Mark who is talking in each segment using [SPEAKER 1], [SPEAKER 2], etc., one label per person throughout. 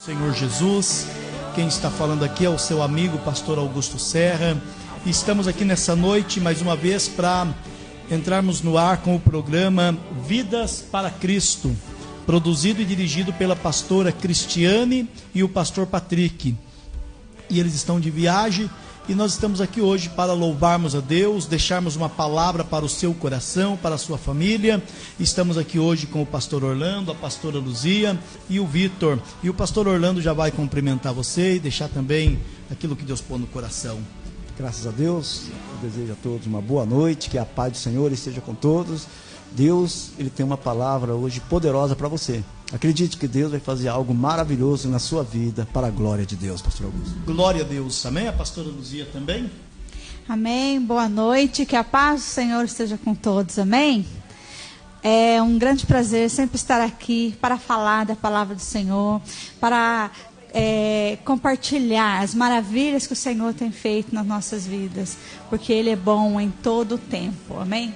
[SPEAKER 1] Senhor Jesus, quem está falando aqui é o seu amigo pastor Augusto Serra, e estamos aqui nessa noite mais uma vez para entrarmos no ar com o programa Vidas para Cristo, produzido e dirigido pela pastora Cristiane e o pastor Patrick, e eles estão de viagem. E nós estamos aqui hoje para louvarmos a Deus, deixarmos uma palavra para o seu coração, para a sua família. Estamos aqui hoje com o pastor Orlando, a pastora Luzia e o Vitor. E o pastor Orlando já vai cumprimentar você e deixar também aquilo que Deus pôs no coração.
[SPEAKER 2] Graças a Deus, eu desejo a todos uma boa noite, que a paz do Senhor esteja com todos. Deus, Ele tem uma palavra hoje poderosa para você. Acredite que Deus vai fazer algo maravilhoso na sua vida, para a glória de Deus, pastor Augusto.
[SPEAKER 1] Glória a Deus, amém? A pastora Luzia também?
[SPEAKER 3] Amém, boa noite, que a paz do Senhor esteja com todos, amém? É um grande prazer sempre estar aqui para falar da palavra do Senhor, para compartilhar as maravilhas que o Senhor tem feito nas nossas vidas, porque Ele é bom em todo o tempo, amém?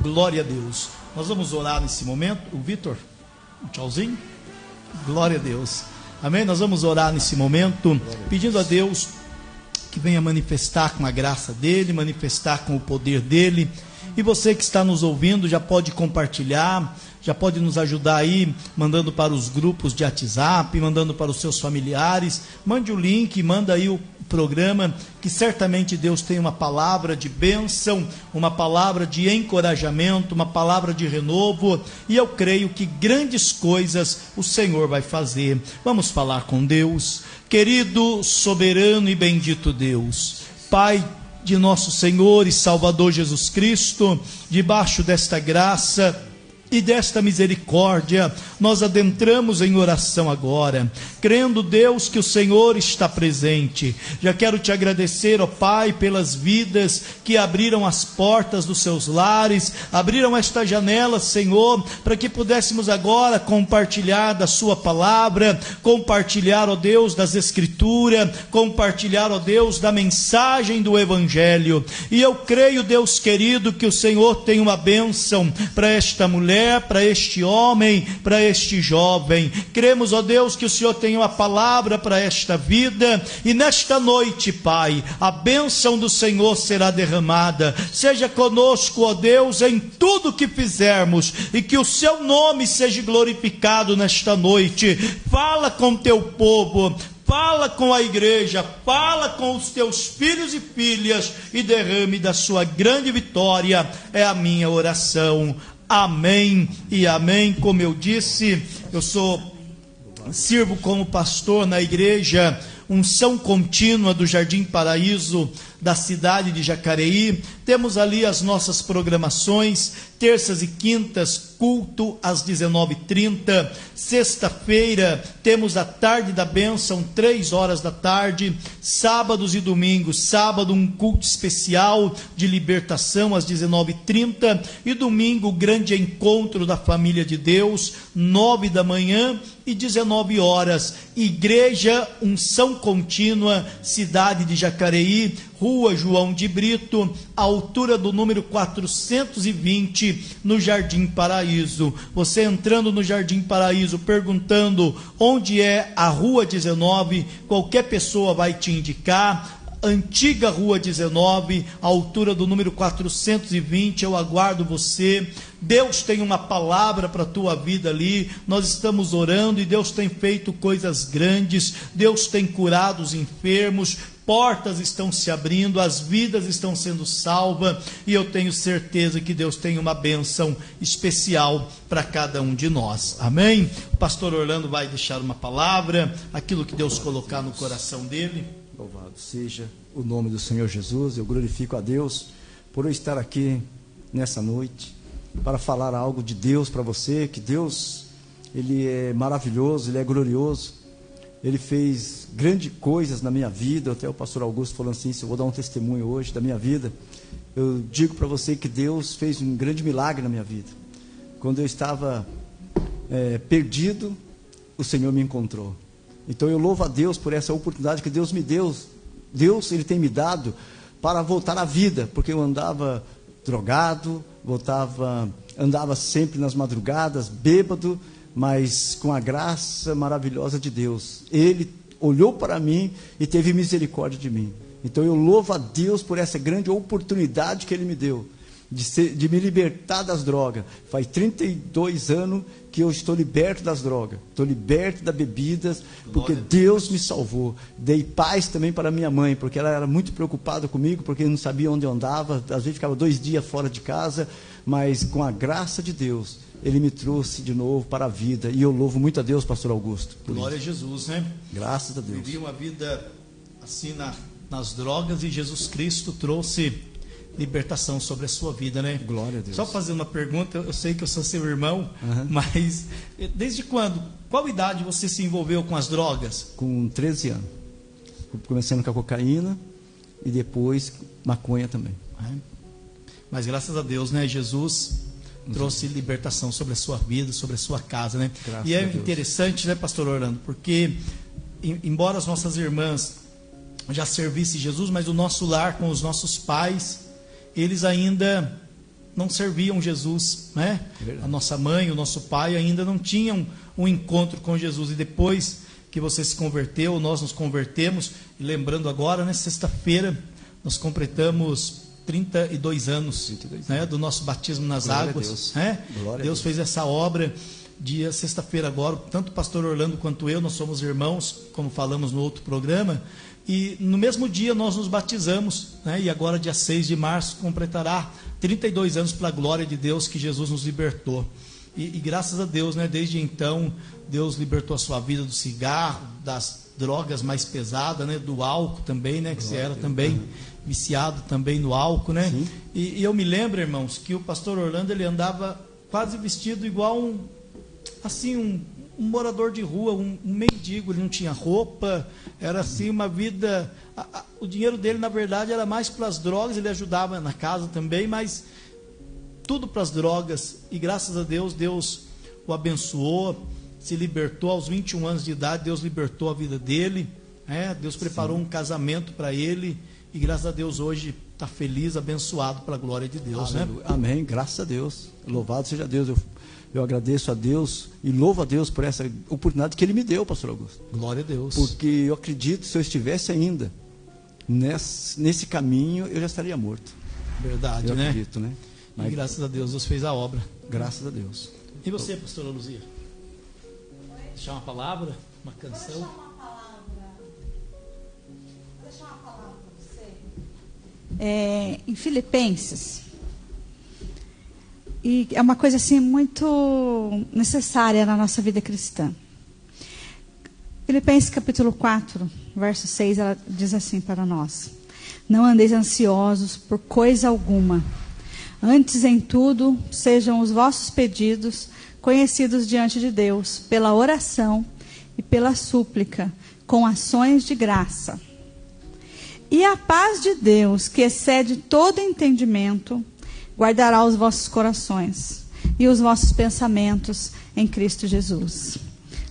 [SPEAKER 1] Glória a Deus. Nós vamos orar nesse momento. O Vitor, um tchauzinho. Glória a Deus. Amém? Nós vamos orar nesse momento, pedindo a Deus que venha manifestar com a graça dEle, manifestar com o poder dEle. E você que está nos ouvindo já pode compartilhar, já pode nos ajudar aí, mandando para os grupos de WhatsApp, mandando para os seus familiares. Mande o link, manda aí o programa, que certamente Deus tem uma palavra de bênção, uma palavra de encorajamento, uma palavra de renovo, e eu creio que grandes coisas o Senhor vai fazer. Vamos falar com Deus. Querido, soberano e bendito Deus, Pai de nosso Senhor e Salvador Jesus Cristo, debaixo desta graça e desta misericórdia, nós adentramos em oração agora, crendo, Deus, que o Senhor está presente. Já quero te agradecer, ó Pai, pelas vidas que abriram as portas dos seus lares, abriram esta janela, Senhor, para que pudéssemos agora compartilhar da sua palavra, compartilhar, ó Deus, das Escrituras, compartilhar, ó Deus, da mensagem do Evangelho. E eu creio, Deus querido, que o Senhor tem uma bênção para esta mulher, para este homem, para este jovem. Cremos, ó Deus, que o Senhor tem uma palavra para esta vida, e nesta noite, Pai, a bênção do Senhor será derramada. Seja conosco, ó Deus, em tudo que fizermos, e que o seu nome seja glorificado nesta noite. Fala com teu povo, fala com a igreja, fala com os teus filhos e filhas, e derrame da sua grande vitória, é a minha oração. Amém e amém. Como eu disse, eu sirvo como pastor na igreja Unção Contínua do Jardim Paraíso, da cidade de Jacareí. Temos ali as nossas programações, terças e quintas, culto às 19h30, sexta-feira temos a tarde da bênção, 3 horas da tarde, sábados e domingos, sábado um culto especial de libertação às 19h30, e domingo o grande encontro da família de Deus, 9 da manhã e 19 horas, Igreja Unção Contínua, cidade de Jacareí, Rua João de Brito, altura do número 420, no Jardim Paraíso. Você entrando no Jardim Paraíso, perguntando onde é a Rua 19, qualquer pessoa vai te indicar. Antiga Rua 19, altura do número 420, eu aguardo você. Deus tem uma palavra para a tua vida ali, nós estamos orando e Deus tem feito coisas grandes, Deus tem curado os enfermos, portas estão se abrindo, as vidas estão sendo salvas, e eu tenho certeza que Deus tem uma bênção especial para cada um de nós, amém? O pastor Orlando vai deixar uma palavra, aquilo que Deus colocar no coração dele.
[SPEAKER 2] Louvado seja o nome do Senhor Jesus. Eu glorifico a Deus por eu estar aqui nessa noite para falar algo de Deus para você, que Deus, Ele é maravilhoso, Ele é glorioso, Ele fez grandes coisas na minha vida. Até o pastor Augusto falando assim, se eu vou dar um testemunho hoje da minha vida, eu digo para você que Deus fez um grande milagre na minha vida. Quando eu estava perdido, o Senhor me encontrou. Então eu louvo a Deus por essa oportunidade que Deus me deu. Deus, Ele tem me dado para voltar à vida, porque eu andava drogado, andava sempre nas madrugadas, bêbado, mas com a graça maravilhosa de Deus, Ele olhou para mim e teve misericórdia de mim. Então eu louvo a Deus por essa grande oportunidade que Ele me deu, de me libertar das drogas. Faz 32 anos que eu estou liberto das drogas, estou liberto das bebidas, porque Deus me salvou. Dei paz também para minha mãe, porque ela era muito preocupada comigo, porque não sabia onde eu andava, às vezes ficava 2 dias fora de casa, mas com a graça de Deus, Ele me trouxe de novo para a vida, e eu louvo muito a Deus, pastor Augusto.
[SPEAKER 1] Glória a Jesus, né?
[SPEAKER 2] Graças a Deus.
[SPEAKER 1] Vivia uma vida assim nas drogas, e Jesus Cristo trouxe libertação sobre a sua vida, né?
[SPEAKER 2] Glória a Deus.
[SPEAKER 1] Só fazer uma pergunta, eu sei que eu sou seu irmão, mas desde quando, qual idade você se envolveu com as drogas?
[SPEAKER 2] Com 13 anos. Começando com a cocaína e depois maconha também.
[SPEAKER 1] Mas graças a Deus, né? Jesus trouxe libertação sobre a sua vida, sobre a sua casa, né?
[SPEAKER 2] Graças
[SPEAKER 1] e é
[SPEAKER 2] a Deus.
[SPEAKER 1] interessante, né, pastor Orlando? Porque embora as nossas irmãs já servissem Jesus, mas o nosso lar com os nossos pais, eles ainda não serviam Jesus, né? A nossa mãe, o nosso pai ainda não tinham um encontro com Jesus. E depois que você se converteu, nós nos convertemos, e lembrando agora, né, sexta-feira, nós completamos 32 anos, né, do nosso batismo nas
[SPEAKER 2] Glória
[SPEAKER 1] águas.
[SPEAKER 2] a Deus.
[SPEAKER 1] Né?
[SPEAKER 2] Glória
[SPEAKER 1] Deus
[SPEAKER 2] a Deus.
[SPEAKER 1] fez essa obra dia sexta-feira agora, tanto o pastor Orlando quanto eu, nós somos irmãos, como falamos no outro programa, e no mesmo dia nós nos batizamos, né? E agora dia 6 de março completará 32 anos para a glória de Deus, que Jesus nos libertou. E graças a Deus, né? Desde então, Deus libertou a sua vida do cigarro, das drogas mais pesadas, né? Do álcool também, né? Que você era também viciado também no álcool, né? E eu me lembro, irmãos, que o pastor Orlando, ele andava quase vestido igual um morador de rua, um mendigo. Ele não tinha roupa, era assim uma vida, o dinheiro dele na verdade era mais para as drogas, ele ajudava na casa também, mas tudo para as drogas. E graças a Deus, Deus o abençoou, se libertou aos 21 anos de idade, Deus libertou a vida dele, Deus preparou um casamento para ele, e graças a Deus hoje está feliz, abençoado para a glória de Deus, né?
[SPEAKER 2] Amém, graças a Deus, louvado seja Deus. Eu agradeço a Deus e louvo a Deus por essa oportunidade que Ele me deu, pastor Augusto.
[SPEAKER 1] Glória a Deus.
[SPEAKER 2] Porque eu acredito, se eu estivesse ainda nesse caminho, eu já estaria morto.
[SPEAKER 1] Verdade,
[SPEAKER 2] eu
[SPEAKER 1] né?
[SPEAKER 2] acredito, né?
[SPEAKER 1] E graças a Deus, Deus fez a obra.
[SPEAKER 2] Graças a Deus.
[SPEAKER 1] E você, pastora Luzia? Deixar uma palavra, uma canção?
[SPEAKER 3] Vou deixar uma palavra para você. Em Filipenses. E é uma coisa assim muito necessária na nossa vida cristã. Filipenses capítulo 4, verso 6, ela diz assim para nós: não andeis ansiosos por coisa alguma, antes em tudo sejam os vossos pedidos conhecidos diante de Deus, pela oração e pela súplica, com ações de graça. E a paz de Deus, que excede todo entendimento, guardará os vossos corações e os vossos pensamentos em Cristo Jesus.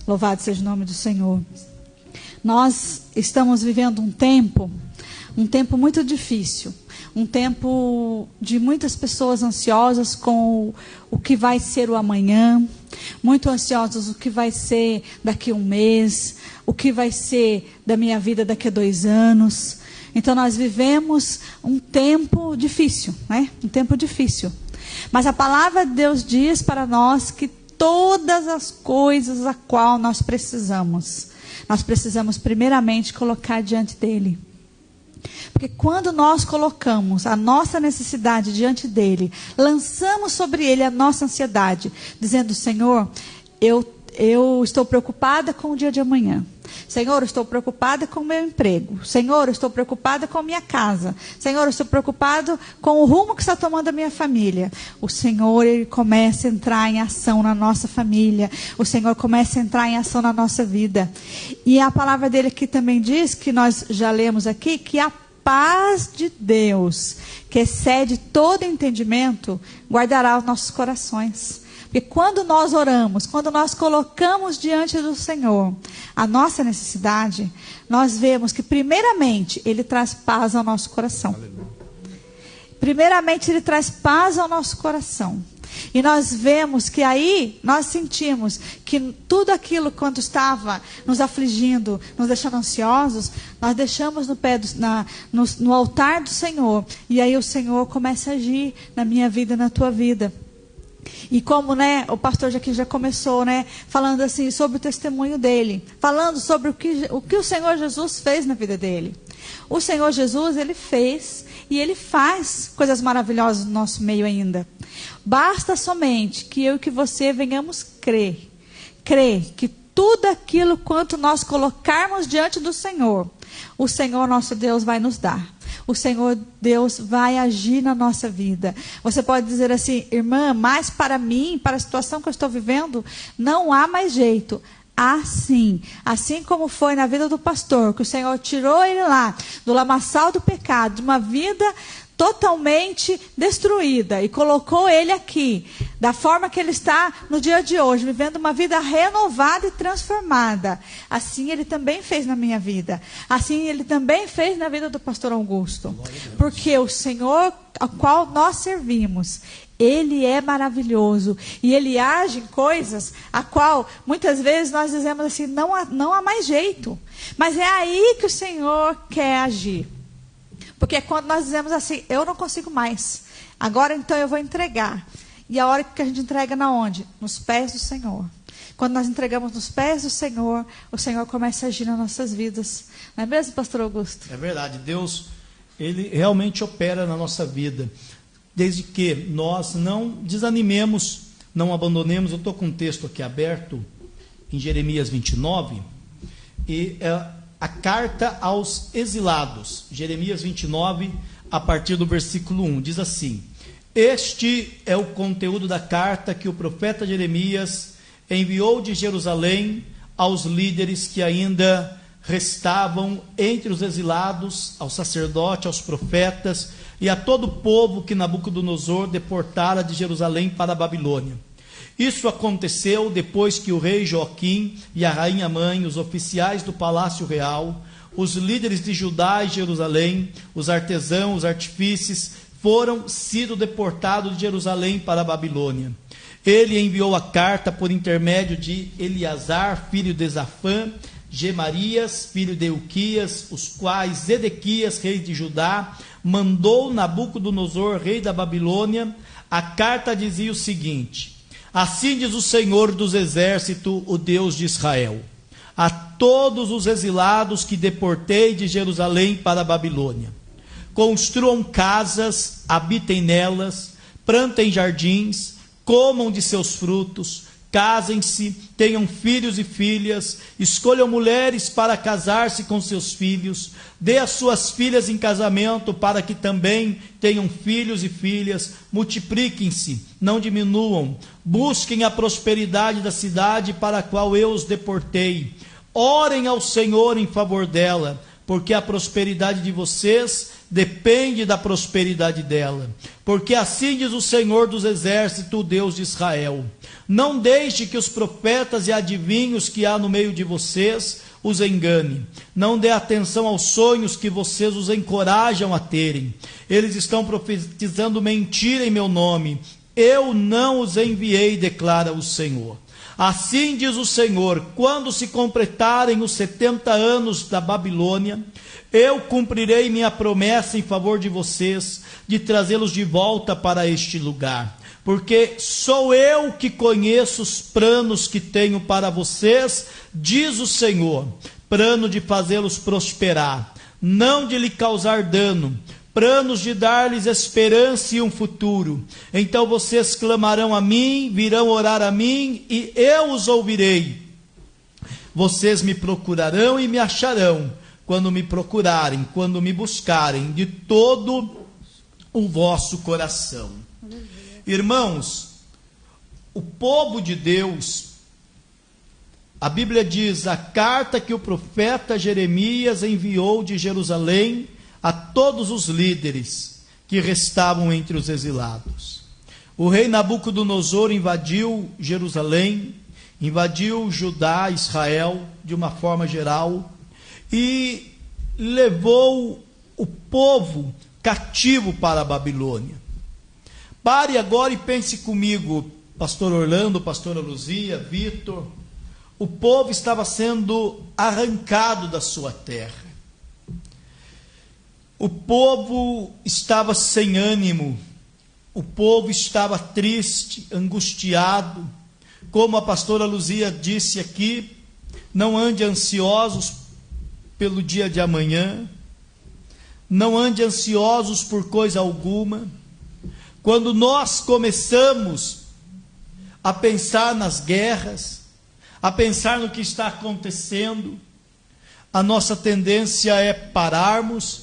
[SPEAKER 3] Louvado seja o nome do Senhor. Nós estamos vivendo um tempo muito difícil, um tempo de muitas pessoas ansiosas com o que vai ser o amanhã, muito ansiosas o que vai ser daqui a um mês, o que vai ser da minha vida daqui a 2 anos. Então nós vivemos um tempo difícil, né? Um tempo difícil. Mas a palavra de Deus diz para nós que todas as coisas a qual nós precisamos primeiramente colocar diante dele. Porque quando nós colocamos a nossa necessidade diante dele, lançamos sobre ele a nossa ansiedade, dizendo: Senhor, eu estou preocupada com o dia de amanhã. Senhor, eu estou preocupada com o meu emprego. Senhor, eu estou preocupada com a minha casa. Senhor, eu estou preocupado com o rumo que está tomando a minha família. O Senhor, Ele começa a entrar em ação na nossa família. O Senhor começa a entrar em ação na nossa vida. E a palavra dele aqui também diz, que nós já lemos aqui, que a paz de Deus, que excede todo entendimento, guardará os nossos corações. Porque quando nós oramos, quando nós colocamos diante do Senhor a nossa necessidade, nós vemos que primeiramente Ele traz paz ao nosso coração. Primeiramente Ele traz paz ao nosso coração. E nós vemos que aí nós sentimos que tudo aquilo quanto estava nos afligindo, nos deixando ansiosos, nós deixamos no altar do Senhor. E aí o Senhor começa a agir na minha vida e na tua vida. E como, o pastor aqui já começou, falando assim sobre o testemunho dele, falando sobre o que o Senhor Jesus fez na vida dele. O Senhor Jesus, ele fez e ele faz coisas maravilhosas no nosso meio ainda. Basta somente que eu e que você venhamos crer que tudo aquilo quanto nós colocarmos diante do Senhor, o Senhor nosso Deus vai nos dar. O Senhor Deus vai agir na nossa vida. Você pode dizer assim: irmã, mas para mim, para a situação que eu estou vivendo, não há mais jeito. Assim como foi na vida do pastor, que o Senhor tirou ele lá do lamaçal do pecado, de uma vida totalmente destruída, e colocou ele aqui, da forma que ele está no dia de hoje, vivendo uma vida renovada e transformada. Assim ele também fez na minha vida. Assim ele também fez na vida do pastor Augusto. Porque o Senhor ao qual nós servimos, Ele é maravilhoso. E Ele age em coisas a qual muitas vezes nós dizemos assim, não há mais jeito. Mas é aí que o Senhor quer agir. Porque quando nós dizemos assim, eu não consigo mais, agora então eu vou entregar. E a hora que a gente entrega na onde? Nos pés do Senhor. Quando nós entregamos nos pés do Senhor, o Senhor começa a agir nas nossas vidas. Não é mesmo, pastor Augusto?
[SPEAKER 1] É verdade. Deus, Ele realmente opera na nossa vida. Desde que nós não desanimemos, não abandonemos. Eu estou com um texto aqui aberto, em Jeremias 29, e a carta aos exilados, Jeremias 29, a partir do versículo 1, diz assim: este é o conteúdo da carta que o profeta Jeremias enviou de Jerusalém aos líderes que ainda restavam entre os exilados, ao sacerdote, aos profetas e a todo o povo que Nabucodonosor deportara de Jerusalém para a Babilônia. Isso aconteceu depois que o rei Joaquim e a rainha mãe, os oficiais do palácio real, os líderes de Judá e Jerusalém, os artesãos, os artífices, foram sido deportados de Jerusalém para a Babilônia. Ele enviou a carta por intermédio de Eleazar, filho de Safã, Gemarias, filho de Ilquias, os quais Zedequias, rei de Judá, mandou Nabucodonosor, rei da Babilônia. A carta dizia o seguinte: assim diz o Senhor dos exércitos, o Deus de Israel, a todos os exilados que deportei de Jerusalém para a Babilônia: construam casas, habitem nelas, plantem jardins, comam de seus frutos, casem-se, tenham filhos e filhas, escolham mulheres para casar-se com seus filhos, dê as suas filhas em casamento para que também tenham filhos e filhas, multipliquem-se, não diminuam, busquem a prosperidade da cidade para a qual eu os deportei, orem ao Senhor em favor dela, porque a prosperidade de vocês depende da prosperidade dela. Porque assim diz o Senhor dos exércitos, o Deus de Israel: não deixe que os profetas e adivinhos que há no meio de vocês os engane. Não dê atenção aos sonhos que vocês os encorajam a terem. Eles estão profetizando mentira em meu nome. Eu não os enviei, declara o Senhor. Assim diz o Senhor: quando se completarem os 70 anos da Babilônia, eu cumprirei minha promessa em favor de vocês, de trazê-los de volta para este lugar. Porque sou eu que conheço os planos que tenho para vocês, diz o Senhor: plano de fazê-los prosperar, não de lhe causar dano, planos de dar-lhes esperança e um futuro. Então vocês clamarão a mim, virão orar a mim, e eu os ouvirei. Vocês me procurarão e me acharão, quando me procurarem, quando me buscarem de todo o vosso coração. Irmãos, o povo de Deus, a Bíblia diz, a carta que o profeta Jeremias enviou de Jerusalém a todos os líderes que restavam entre os exilados. O rei Nabucodonosor invadiu Jerusalém, invadiu Judá, Israel, de uma forma geral, e levou o povo cativo para a Babilônia. Pare agora e pense comigo, pastor Orlando, pastora Luzia, Vitor. O povo estava sendo arrancado da sua terra. O povo estava sem ânimo. O povo estava triste, angustiado. Como a pastora Luzia disse aqui, não ande ansiosos pelo dia de amanhã. Não ande ansiosos por coisa alguma. Quando nós começamos a pensar nas guerras, a pensar no que está acontecendo, a nossa tendência é pararmos,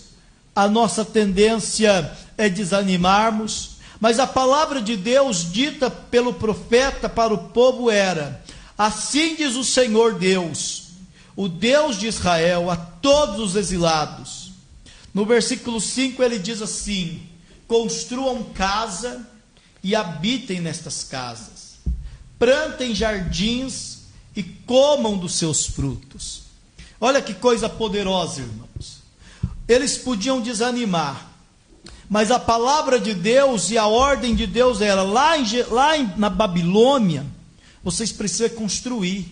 [SPEAKER 1] a nossa tendência é desanimarmos, mas a palavra de Deus dita pelo profeta para o povo era: assim diz o Senhor Deus, o Deus de Israel, a todos os exilados. No versículo 5 ele diz assim: construam casa e habitem nestas casas, plantem jardins e comam dos seus frutos. Olha que coisa poderosa, irmãos. Eles podiam desanimar, mas a palavra de Deus e a ordem de Deus era: na Babilônia, vocês precisam construir,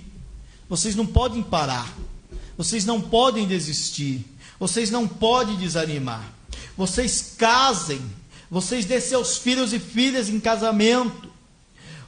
[SPEAKER 1] vocês não podem parar, vocês não podem desistir, vocês não podem desanimar, vocês casem, vocês dêem seus filhos e filhas em casamento,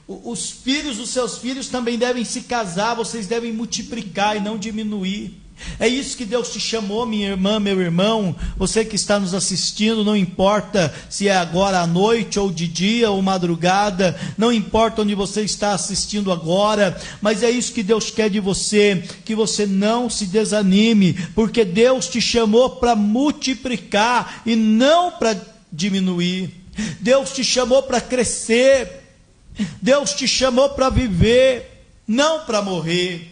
[SPEAKER 1] os filhos dos seus filhos também devem se casar, vocês devem multiplicar e não diminuir. É isso que Deus te chamou, minha irmã, meu irmão, você que está nos assistindo, não importa se é agora à noite, ou de dia, ou madrugada, não importa onde você está assistindo agora, mas é isso que Deus quer de você, que você não se desanime, porque Deus te chamou para multiplicar e não para diminuir. Deus te chamou para crescer, Deus te chamou para viver, não para morrer.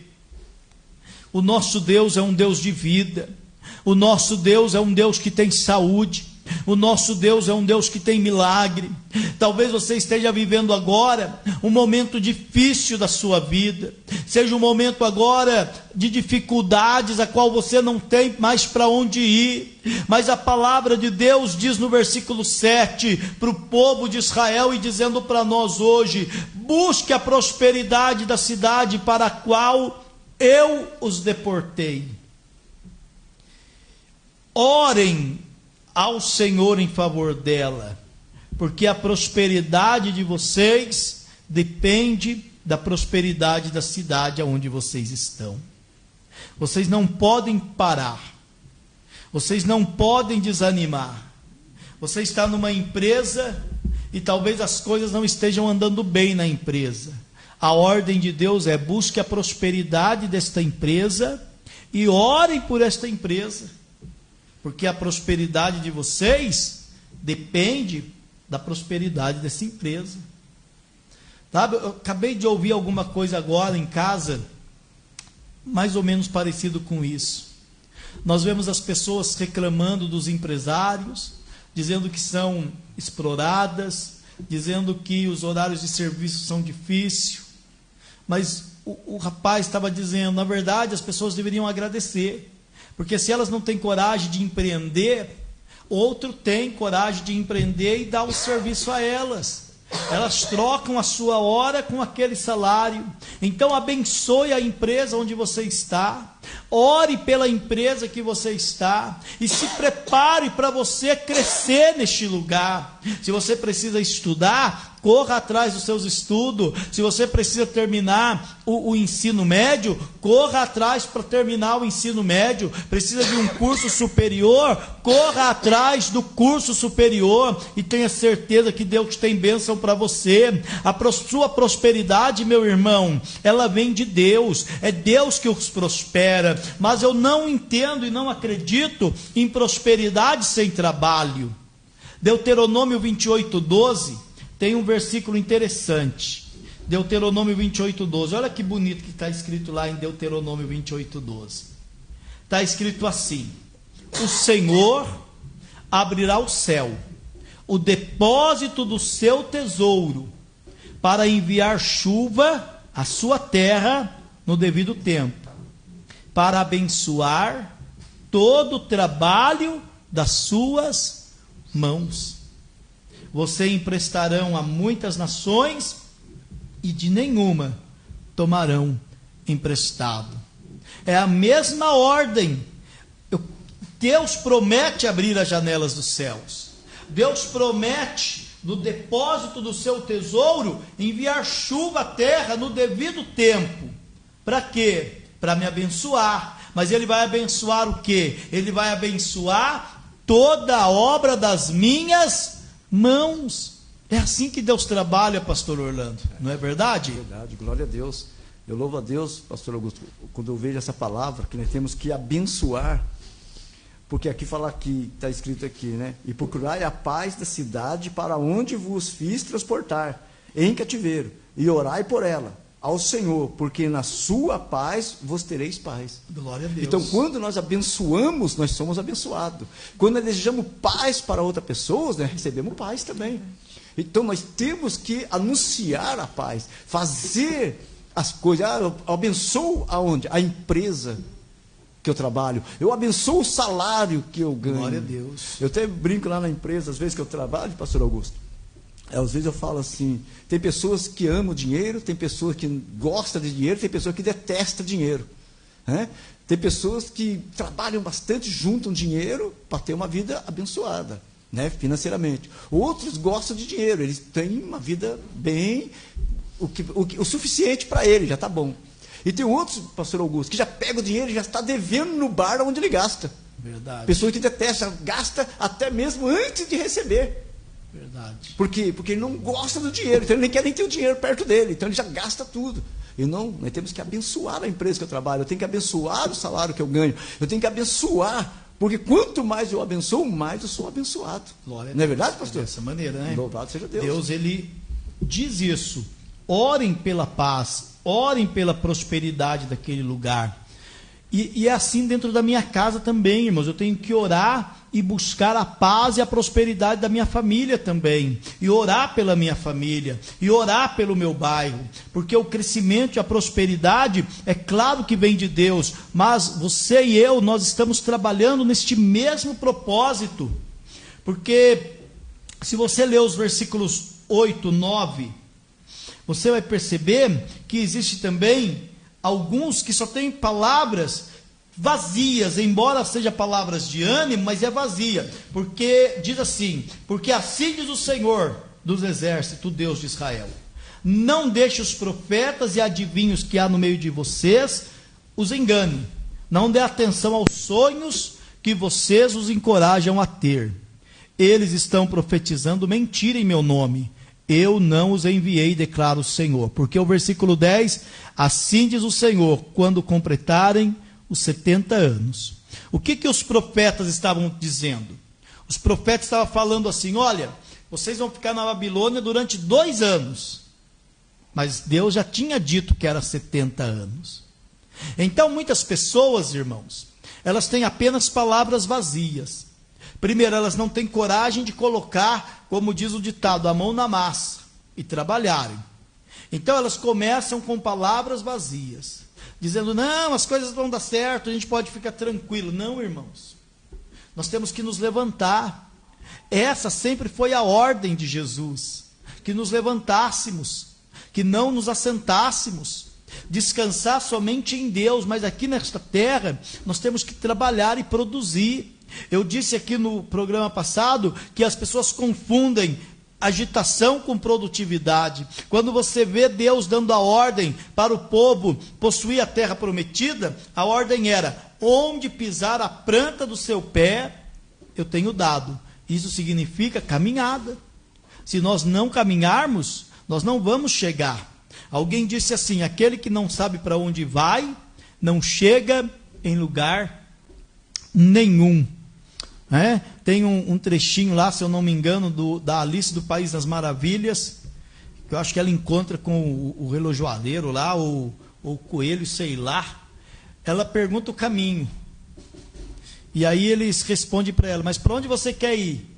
[SPEAKER 1] O nosso Deus é um Deus de vida, o nosso Deus é um Deus que tem saúde, o nosso Deus é um Deus que tem milagre. Talvez você esteja vivendo agora um momento difícil da sua vida, seja um momento agora de dificuldades, a qual você não tem mais para onde ir, mas a palavra de Deus diz no versículo 7, para o povo de Israel e dizendo para nós hoje: busque a prosperidade da cidade para a qual eu os deportei. Orem ao Senhor em favor dela, porque a prosperidade de vocês depende da prosperidade da cidade aonde vocês estão. Vocês não podem parar, vocês não podem desanimar. Você está numa empresa e talvez as coisas não estejam andando bem na empresa. A ordem de Deus é: busque a prosperidade desta empresa e orem por esta empresa, porque a prosperidade de vocês depende da prosperidade dessa empresa. Sabe, eu acabei de ouvir alguma coisa agora em casa, mais ou menos parecido com isso. Nós vemos as pessoas reclamando dos empresários, dizendo que são exploradas, dizendo que os horários de serviço são difíceis. Mas o rapaz estava dizendo: na verdade, as pessoas deveriam agradecer, porque se elas não têm coragem de empreender, outro tem coragem de empreender e dá o serviço a elas. Elas trocam a sua hora com aquele salário. Então abençoe a empresa onde você está, ore pela empresa que você está e se prepare para você crescer neste lugar. Se você precisa estudar, corra atrás dos seus estudos. Se você precisa terminar o ensino médio, corra atrás para terminar o ensino médio. Precisa de um curso superior, corra atrás do curso superior e tenha certeza que Deus tem bênção para você. A sua prosperidade, meu irmão, ela vem de Deus, é Deus que os prospera. Mas eu não entendo e não acredito em prosperidade sem trabalho. Deuteronômio 28:12 tem um versículo interessante. Deuteronômio 28:12. Olha que bonito que está escrito lá em Deuteronômio 28:12. Está escrito assim: o Senhor abrirá o céu, o depósito do seu tesouro, para enviar chuva à sua terra no devido tempo, para abençoar todo o trabalho das suas mãos. você emprestarão a muitas nações e de nenhuma tomarão emprestado. É a mesma ordem. Deus promete abrir as janelas dos céus. Deus promete, no depósito do seu tesouro, enviar chuva à terra no devido tempo. Para quê? Para me abençoar. Mas Ele vai abençoar o quê? Ele vai abençoar toda a obra das minhas mãos. É assim que Deus trabalha, pastor Orlando, não é verdade?
[SPEAKER 2] É verdade, glória a Deus. Eu louvo a Deus, pastor Augusto, quando eu vejo essa palavra, que nós temos que abençoar, porque aqui fala aqui, está escrito aqui, né? E procurai a paz da cidade para onde vos fiz transportar, em cativeiro, e orai por ela, ao Senhor, porque na sua paz vos tereis paz.
[SPEAKER 1] Glória a Deus.
[SPEAKER 2] Então, quando nós abençoamos, nós somos abençoados. Quando nós desejamos paz para outra pessoa, nós recebemos paz também. Então, nós temos que anunciar a paz, fazer as coisas. Eu abençoo aonde? A empresa que eu trabalho. Eu abençoo o salário que eu ganho.
[SPEAKER 1] Glória a Deus.
[SPEAKER 2] Eu até brinco lá na empresa, às vezes que eu trabalho, pastor Augusto. Às vezes eu falo assim, tem pessoas que amam dinheiro, tem pessoas que gostam de dinheiro, tem pessoas que detestam dinheiro. Né? Tem pessoas que trabalham bastante, juntam dinheiro para ter uma vida abençoada, né, financeiramente. Outros gostam de dinheiro, eles têm uma vida bem, o suficiente para ele, já está bom. E tem outros, pastor Augusto, que já pega o dinheiro e já está devendo no bar onde ele gasta.
[SPEAKER 1] Verdade.
[SPEAKER 2] Pessoas que detestam, gasta até mesmo antes de receber.
[SPEAKER 1] Verdade.
[SPEAKER 2] Por quê? Porque ele não gosta do dinheiro, então ele nem quer nem ter o dinheiro perto dele, então ele já gasta tudo. E não, nós temos que abençoar a empresa que eu trabalho, eu tenho que abençoar o salário que eu ganho, eu tenho que abençoar, porque quanto mais eu abençoo, mais eu sou abençoado.
[SPEAKER 1] Glória a Deus.
[SPEAKER 2] Não é verdade, pastor?
[SPEAKER 1] Dessa maneira, né?
[SPEAKER 2] Louvado seja Deus.
[SPEAKER 1] Deus, Ele diz isso. Orem pela paz, orem pela prosperidade daquele lugar. E é assim dentro da minha casa também, irmãos. Eu tenho que orar e buscar a paz e a prosperidade da minha família também. E orar pela minha família. E orar pelo meu bairro. Porque o crescimento e a prosperidade, é claro que vem de Deus. Mas você e eu, nós estamos trabalhando neste mesmo propósito. Porque se você ler os versículos 8, 9, você vai perceber que existe também alguns que só têm palavras vazias, embora seja palavras de ânimo, mas é vazia, porque diz assim, porque assim diz o Senhor dos exércitos, Deus de Israel, não deixe os profetas e adivinhos que há no meio de vocês os engane, não dê atenção aos sonhos que vocês os encorajam a ter, eles estão profetizando mentira em meu nome, eu não os enviei, declara o Senhor. Porque o versículo 10, assim diz o Senhor, quando completarem os 70 anos. O que os profetas estavam dizendo? Os profetas estavam falando assim, olha, vocês vão ficar na Babilônia durante 2 anos. Mas Deus já tinha dito que era 70 anos. Então muitas pessoas, irmãos, elas têm apenas palavras vazias. Primeiro, elas não têm coragem de colocar, como diz o ditado, a mão na massa e trabalharem. Então elas começam com palavras vazias, dizendo, não, as coisas vão dar certo, a gente pode ficar tranquilo. Não, irmãos, nós temos que nos levantar. Essa sempre foi a ordem de Jesus, que nos levantássemos, que não nos assentássemos, descansar somente em Deus, mas aqui nesta terra nós temos que trabalhar e produzir. Eu disse aqui no programa passado que as pessoas confundem agitação com produtividade. Quando você vê Deus dando a ordem para o povo possuir a terra prometida, a ordem era, onde pisar a planta do seu pé, eu tenho dado. Isso significa caminhada. Se nós não caminharmos, nós não vamos chegar. Alguém disse assim, aquele que não sabe para onde vai, não chega em lugar nenhum. Tem um trechinho lá, se eu não me engano, da Alice do País das Maravilhas, que eu acho que ela encontra com o relojoadeiro lá, ou o coelho, sei lá. Ela pergunta o caminho. E aí eles respondem para ela, mas para onde você quer ir?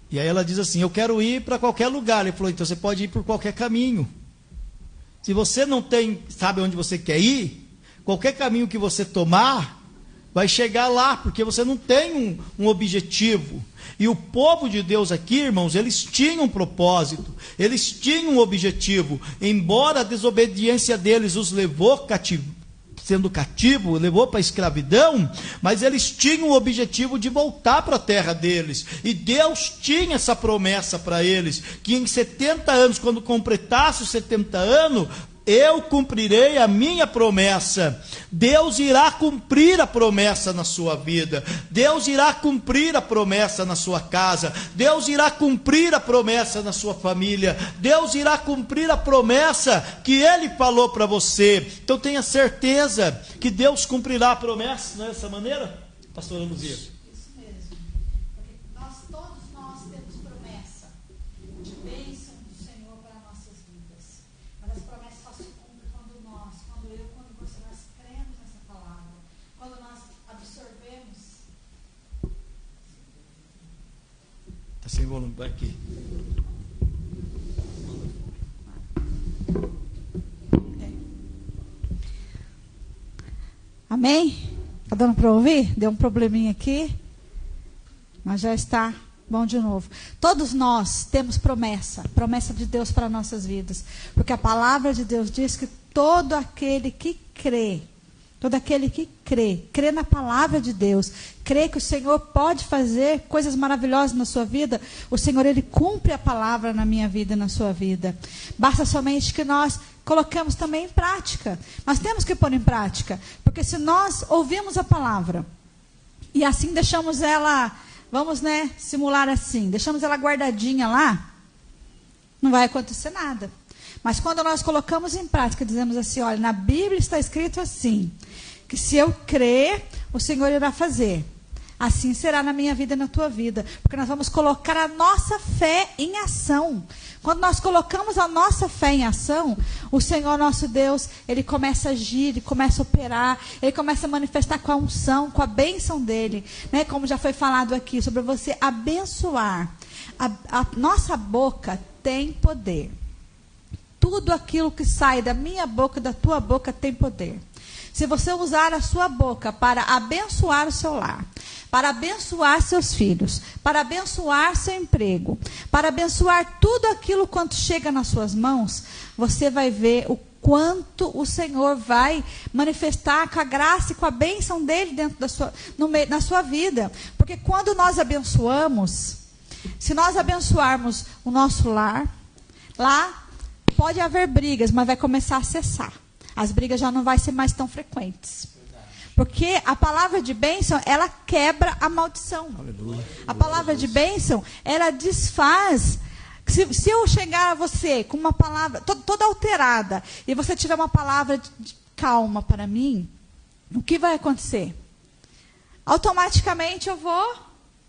[SPEAKER 1] E aí ela diz assim, eu quero ir para qualquer lugar. Ele falou, então você pode ir por qualquer caminho. Se você não sabe onde você quer ir, qualquer caminho que você tomar, vai chegar lá, porque você não tem um objetivo. E o povo de Deus aqui, irmãos, eles tinham um propósito, eles tinham um objetivo. Embora a desobediência deles os levou sendo cativo, levou para a escravidão, mas eles tinham o objetivo de voltar para a terra deles. E Deus tinha essa promessa para eles, que em 70 anos, quando completasse os 70 anos, eu cumprirei a minha promessa. Deus irá cumprir a promessa na sua vida. Deus irá cumprir a promessa na sua casa. Deus irá cumprir a promessa na sua família. Deus irá cumprir a promessa que Ele falou para você. Então tenha certeza que Deus cumprirá a promessa. Não é dessa maneira, pastora Luzia?
[SPEAKER 3] Isso mesmo. Porque todos nós temos promessa de bênção do Senhor para nossas vidas. Mas as promessas só se cumprem quando você, nós cremos nessa palavra, quando nós absorvemos.
[SPEAKER 1] Está sem volume, vai aqui.
[SPEAKER 3] Amém? Está dando para ouvir? Deu um probleminha aqui, mas já está bom de novo. Todos nós temos promessa de Deus para nossas vidas, porque a palavra de Deus diz que todo aquele que crê na palavra de Deus, crê que o Senhor pode fazer coisas maravilhosas na sua vida, o Senhor, Ele cumpre a palavra na minha vida e na sua vida. Basta somente que nós colocamos também em prática. Nós temos que pôr em prática, porque se nós ouvimos a palavra e assim deixamos ela, vamos, simular assim, deixamos ela guardadinha lá, não vai acontecer nada. Mas quando nós colocamos em prática, dizemos assim, olha, na Bíblia está escrito assim, que se eu crer, o Senhor irá fazer. Assim será na minha vida e na tua vida. Porque nós vamos colocar a nossa fé em ação. Quando nós colocamos a nossa fé em ação, o Senhor nosso Deus, Ele começa a agir, Ele começa a operar, Ele começa a manifestar com a unção, com a bênção dEle. Como já foi falado aqui, sobre você abençoar. A nossa boca tem poder. Tudo aquilo que sai da minha boca e da tua boca tem poder. Se você usar a sua boca para abençoar o seu lar, para abençoar seus filhos, para abençoar seu emprego, para abençoar tudo aquilo quanto chega nas suas mãos, você vai ver o quanto o Senhor vai manifestar com a graça e com a bênção dEle dentro na sua vida. Porque quando nós abençoamos, se nós abençoarmos o nosso lar, lá pode haver brigas, mas vai começar a cessar. As brigas já não vão ser mais tão frequentes. Porque a palavra de bênção, ela quebra a maldição. Aleluia. A palavra de bênção, ela desfaz. Se eu chegar a você com uma palavra toda alterada, e você tiver uma palavra de calma para mim, o que vai acontecer? Automaticamente eu vou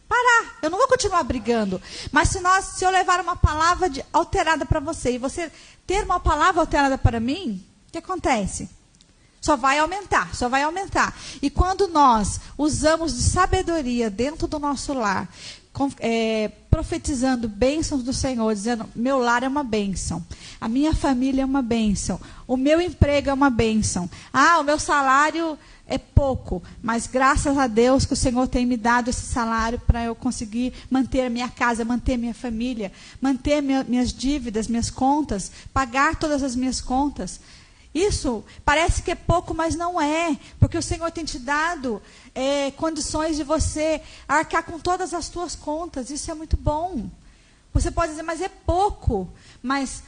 [SPEAKER 3] parar. Eu não vou continuar brigando. Mas se eu levar uma palavra alterada para você, e você ter uma palavra alterada para mim, o que acontece? Só vai aumentar, só vai aumentar. E quando nós usamos de sabedoria dentro do nosso lar, profetizando bênçãos do Senhor, dizendo, meu lar é uma bênção, a minha família é uma bênção, o meu emprego é uma bênção, o meu salário é pouco, mas graças a Deus que o Senhor tem me dado esse salário para eu conseguir manter a minha casa, manter minha família, manter minhas dívidas, minhas contas, pagar todas as minhas contas. Isso parece que é pouco, mas não é, porque o Senhor tem te dado condições de você arcar com todas as tuas contas. Isso é muito bom. Você pode dizer, mas é pouco. Mas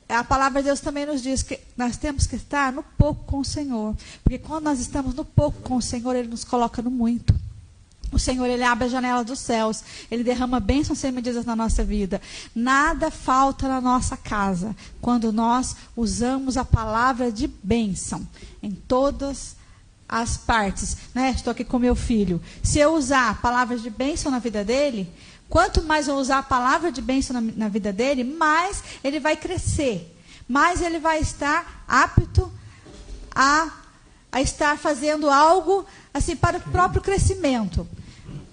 [SPEAKER 3] a palavra de Deus também nos diz que nós temos que estar no pouco com o Senhor. Porque quando nós estamos no pouco com o Senhor, Ele nos coloca no muito. O Senhor, Ele abre a janela dos céus. Ele derrama bênçãos sem medidas na nossa vida. Nada falta na nossa casa quando nós usamos a palavra de bênção em todas as partes. Estou aqui com meu filho. Se eu usar palavras de bênção na vida dele, quanto mais eu usar a palavra de bênção na vida dele, mais ele vai crescer. Mais ele vai estar apto a estar fazendo algo assim para o próprio crescimento.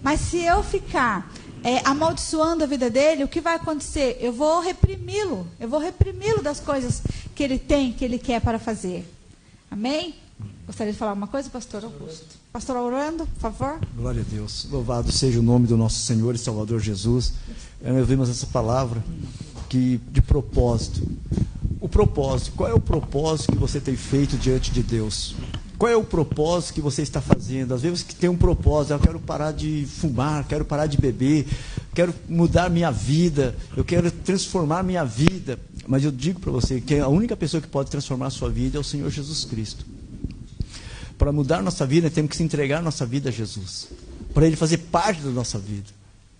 [SPEAKER 3] Mas se eu ficar amaldiçoando a vida dele, o que vai acontecer? Eu vou reprimi-lo das coisas que ele tem, que ele quer para fazer. Amém? Gostaria de falar uma coisa, pastor Augusto? Pastor Orlando, por favor.
[SPEAKER 2] Glória a Deus. Louvado seja o nome do nosso Senhor e Salvador Jesus. Nós vimos essa palavra de propósito. O propósito. Qual é o propósito que você tem feito diante de Deus? Qual é o propósito que você está fazendo? Às vezes que tem um propósito, eu quero parar de fumar, quero parar de beber, quero mudar minha vida, eu quero transformar minha vida. Mas eu digo para você que a única pessoa que pode transformar a sua vida é o Senhor Jesus Cristo. Para mudar nossa vida, temos que se entregar nossa vida a Jesus. Para Ele fazer parte da nossa vida.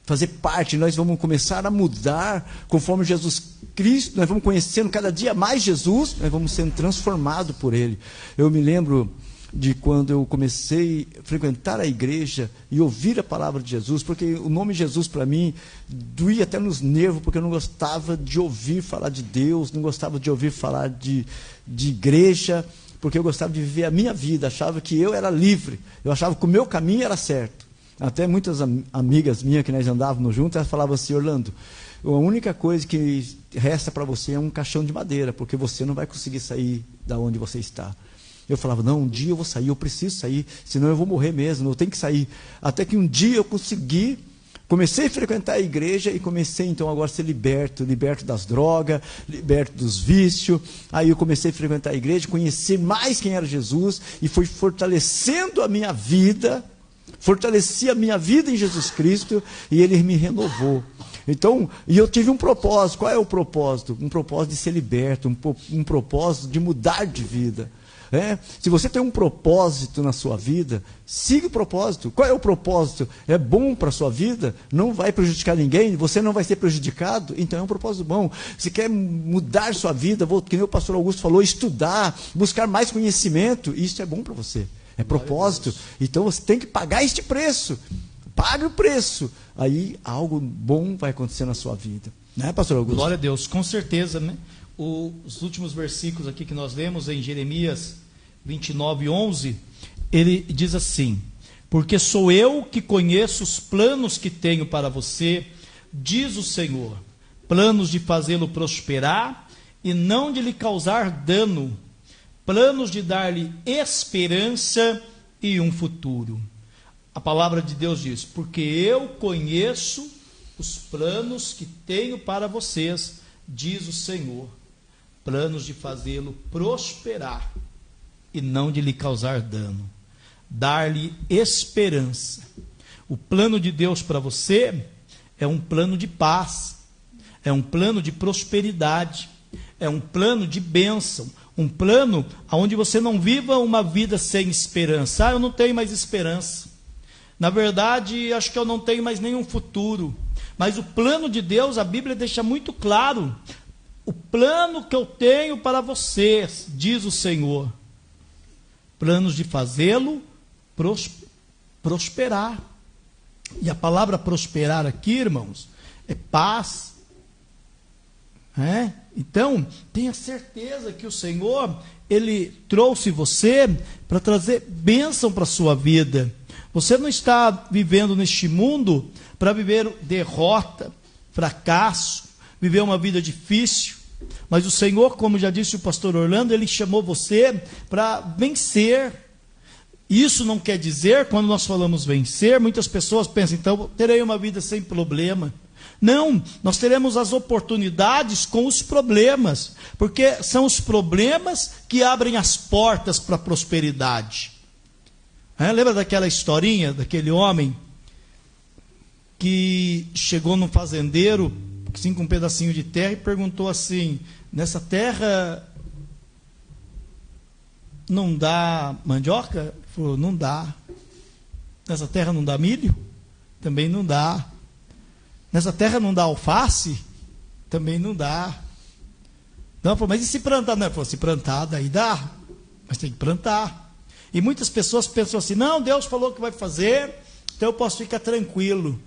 [SPEAKER 2] Fazer parte, nós vamos começar a mudar conforme Jesus Cristo, nós vamos conhecendo cada dia mais Jesus, nós vamos sendo transformados por Ele. Eu me lembro de quando eu comecei a frequentar a igreja e ouvir a palavra de Jesus, porque o nome Jesus para mim doía até nos nervos, porque eu não gostava de ouvir falar de Deus, não gostava de ouvir falar de igreja, porque eu gostava de viver a minha vida, achava que eu era livre, eu achava que o meu caminho era certo. Até muitas amigas minhas que nós andávamos juntas, elas falavam assim: Orlando, a única coisa que resta para você é um caixão de madeira, porque você não vai conseguir sair da onde você está. Eu falava: não, um dia eu vou sair, eu preciso sair, senão eu vou morrer mesmo, eu tenho que sair. Até que um dia eu consegui, comecei a frequentar a igreja e comecei então agora a ser liberto das drogas, liberto dos vícios. Aí eu comecei a frequentar a igreja, conhecer mais quem era Jesus, e foi fortalecendo a minha vida, fortaleci a minha vida em Jesus Cristo, e Ele me renovou. Então, e eu tive um propósito. Qual é o propósito? Um propósito de ser liberto, um propósito de mudar de vida. Se você tem um propósito na sua vida, siga o propósito. Qual é o propósito? É bom para a sua vida? Não vai prejudicar ninguém? Você não vai ser prejudicado? Então é um propósito bom. Se quer mudar sua vida, que nem o pastor Augusto falou, estudar, buscar mais conhecimento, isso é bom para você. É propósito. Então você tem que pagar este preço. Pague o preço. Aí algo bom vai acontecer na sua vida. Né, pastor Augusto?
[SPEAKER 1] Glória a Deus, com certeza, né? Os últimos versículos aqui que nós lemos em Jeremias 29:11, ele diz assim: porque sou eu que conheço os planos que tenho para você, diz o Senhor, planos de fazê-lo prosperar e não de lhe causar dano, planos de dar-lhe esperança e um futuro. A palavra de Deus diz: porque eu conheço os planos que tenho para vocês, diz o Senhor, planos de fazê-lo prosperar e não de lhe causar dano, dar-lhe esperança. O plano de Deus para você é um plano de paz, é um plano de prosperidade, é um plano de bênção, um plano onde você não viva uma vida sem esperança. Eu não tenho mais esperança, na verdade acho que eu não tenho mais nenhum futuro. Mas o plano de Deus, a Bíblia deixa muito claro: o plano que eu tenho para vocês, diz o Senhor, planos de fazê-lo prosperar. E a palavra prosperar aqui, irmãos, é paz. Então, tenha certeza que o Senhor, Ele trouxe você para trazer bênção para a sua vida. Você não está vivendo neste mundo para viver derrota, fracasso, viver uma vida difícil. Mas o Senhor, como já disse o pastor Orlando, Ele chamou você para vencer. Isso não quer dizer, quando nós falamos vencer, muitas pessoas pensam: então terei uma vida sem problema. Não, nós teremos as oportunidades com os problemas, porque são os problemas que abrem as portas para a prosperidade. Lembra daquela historinha, daquele homem que chegou num fazendeiro, assim, com um pedacinho de terra, e perguntou assim: nessa terra não dá mandioca? Ele falou: não dá. Nessa terra não dá milho? Também não dá. Nessa terra não dá alface? Também não dá. Não, ele falou: mas e se plantar? Não, ele falou: se plantar, daí dá, mas tem que plantar. E muitas pessoas pensam assim: não, Deus falou que vai fazer, então eu posso ficar tranquilo.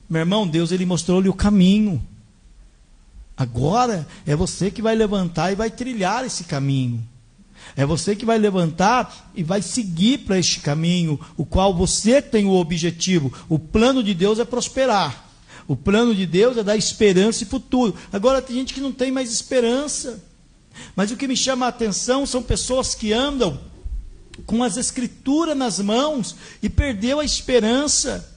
[SPEAKER 1] Meu irmão, Deus, Ele mostrou-lhe o caminho. Agora é você que vai levantar e vai trilhar esse caminho. É você que vai levantar e vai seguir para este caminho, o qual você tem o objetivo. O plano de Deus é prosperar. O plano de Deus é dar esperança e futuro. Agora tem gente que não tem mais esperança. Mas o que me chama a atenção são pessoas que andam com as escrituras nas mãos e perdeu a esperança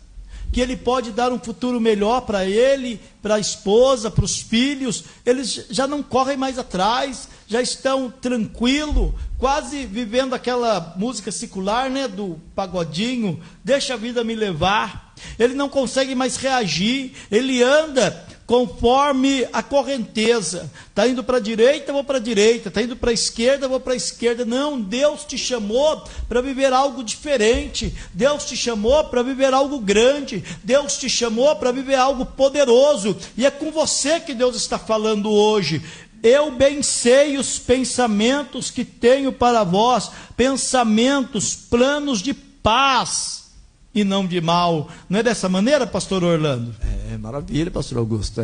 [SPEAKER 1] que ele pode dar um futuro melhor para ele, para a esposa, para os filhos. Eles já não correm mais atrás, já estão tranquilos, quase vivendo aquela música secular, né, do pagodinho, deixa a vida me levar. Ele não consegue mais reagir, ele anda conforme a correnteza. Está indo para a direita, vou para a direita. Está indo para a esquerda, vou para a esquerda. Não, Deus te chamou para viver algo diferente. Deus te chamou para viver algo grande. Deus te chamou para viver algo poderoso. E é com você que Deus está falando hoje. Eu bem sei os pensamentos que tenho para vós, pensamentos, planos de paz e não de mal. Não é dessa maneira, pastor Orlando?
[SPEAKER 2] É maravilha, pastor Augusto.